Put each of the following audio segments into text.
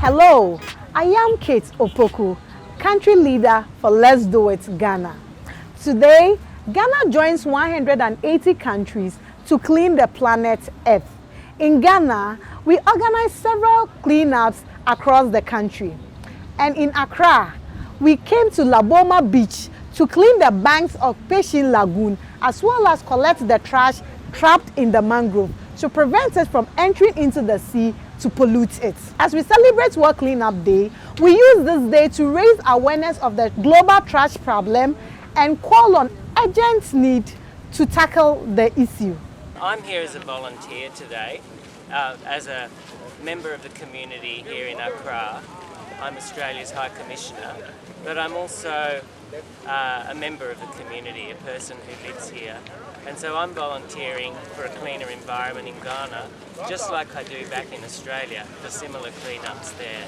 Hello, I am Kate Opoku, country leader for Let's Do It Ghana. Today, Ghana joins 180 countries to clean the planet Earth. In Ghana, we organize several cleanups across the country. And in Accra, we came to Laboma Beach to clean the banks of Peshin Lagoon as well as collect the trash trapped in the mangrove to prevent it from entering into the sea to pollute it. As we celebrate World Cleanup Day, we use this day to raise awareness of the global trash problem and call on urgent need to tackle the issue. I'm here as a volunteer today, as a member of the community here in Accra. I'm Australia's High Commissioner, but I'm also a member of the community, a person who lives here. And so I'm volunteering for a cleaner environment in Ghana, just like I do back in Australia, for similar cleanups there.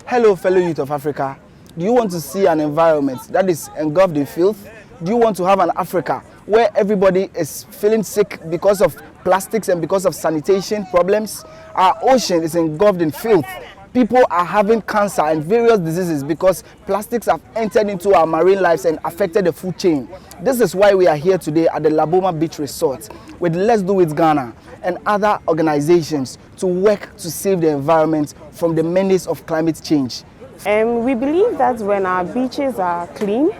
Hello, fellow youth of Africa. Do you want to see an environment that is engulfed in filth? Do you want to have an Africa where everybody is feeling sick because of plastics and because of sanitation problems? Our ocean is engulfed in filth. People are having cancer and various diseases because plastics have entered into our marine lives and affected the food chain. This is why we are here today at the Laboma Beach Resort with Let's Do It Ghana and other organizations to work to save the environment from the menace of climate change. We believe that when our beaches are clean,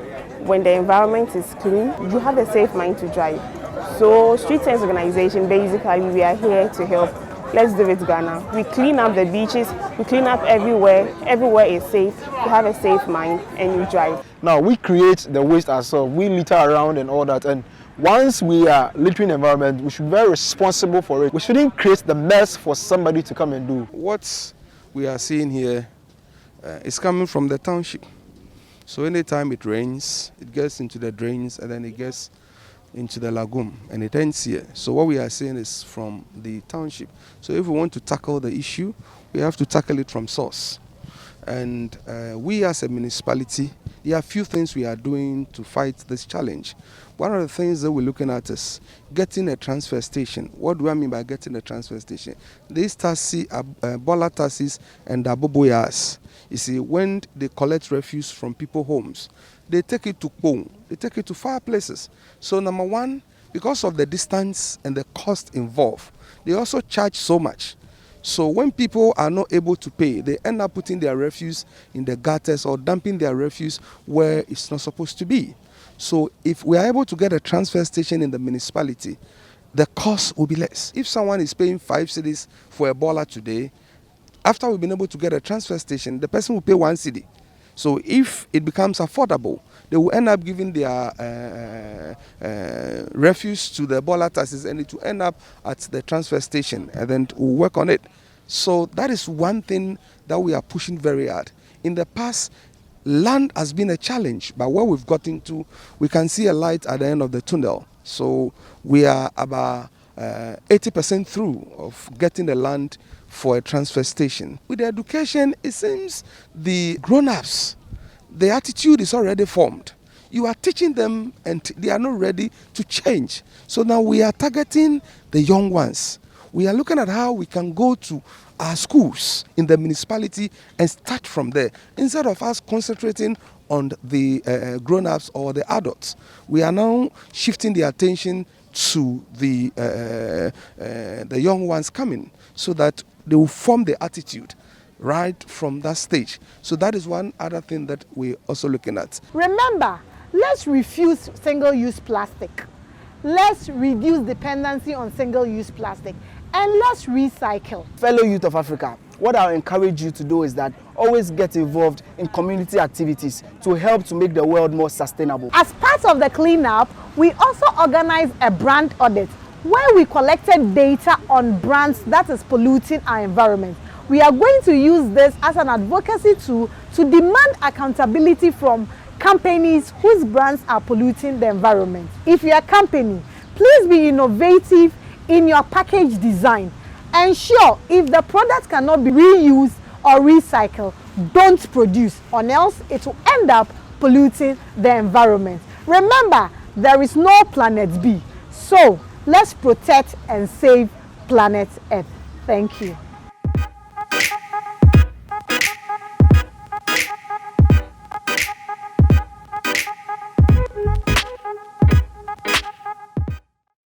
when the environment is clean, you have a safe mind to drive. So Street Sense Organization, basically, we are here to help. Let's Do It Ghana. We clean up the beaches, we clean up everywhere. Everywhere is safe. You have a safe mind and you drive. Now we create the waste ourselves. We litter around and all that. And once we are littering the environment, we should be very responsible for it. We shouldn't create the mess for somebody to come and do. What we are seeing here is coming from the township. So anytime it rains, it gets into the drains and then it gets into the lagoon and it ends here. So what we are saying is from the township. So if we want to tackle the issue, we have to tackle it from source. And we as a municipality, there are a few things we are doing to fight this challenge. One of the things that we're looking at is getting a transfer station. What do I mean by getting a transfer station? These taxis are Bola taxis and Aboboyas. You see, when they collect refuse from people's homes, they take it to Pong. They take it to far places. So number one, because of the distance and the cost involved, they also charge so much. So when people are not able to pay, they end up putting their refuse in the gutters or dumping their refuse where it's not supposed to be. So if we are able to get a transfer station in the municipality, the cost will be less. If someone is paying 5 cedis for a boiler today, after we've been able to get a transfer station, the person will pay 1 cedi. So if it becomes affordable, they will end up giving their refuse to the boiler taxis and it will end up at the transfer station and then we'll work on it. So that is one thing that we are pushing very hard. In the past, land has been a challenge, but where we've gotten to, we can see a light at the end of the tunnel. So we are about 80% through of getting the land for a transfer station. With the education, it seems the grown-ups, the attitude is already formed. You are teaching them and they are not ready to change. So now we are targeting the young ones. We are looking at how we can go to our schools in the municipality and start from there. Instead of us concentrating on the grown-ups or the adults, we are now shifting the attention to the young ones coming so that they will form the attitude right from that stage. So that is one other thing that we're also looking at. Remember, let's refuse single-use plastic. Let's reduce dependency on single-use plastic. And let's recycle. Fellow youth of Africa, what I'll encourage you to do is that always get involved in community activities to help to make the world more sustainable. As part of the cleanup, we also organized a brand audit where we collected data on brands that is polluting our environment. We are going to use this as an advocacy tool to demand accountability from companies whose brands are polluting the environment. If you're a company, please be innovative in your package design. Ensure if the product cannot be reused or recycled, don't produce, or else it will end up polluting the environment. Remember, there is no planet B. So let's protect and save planet Earth. Thank you.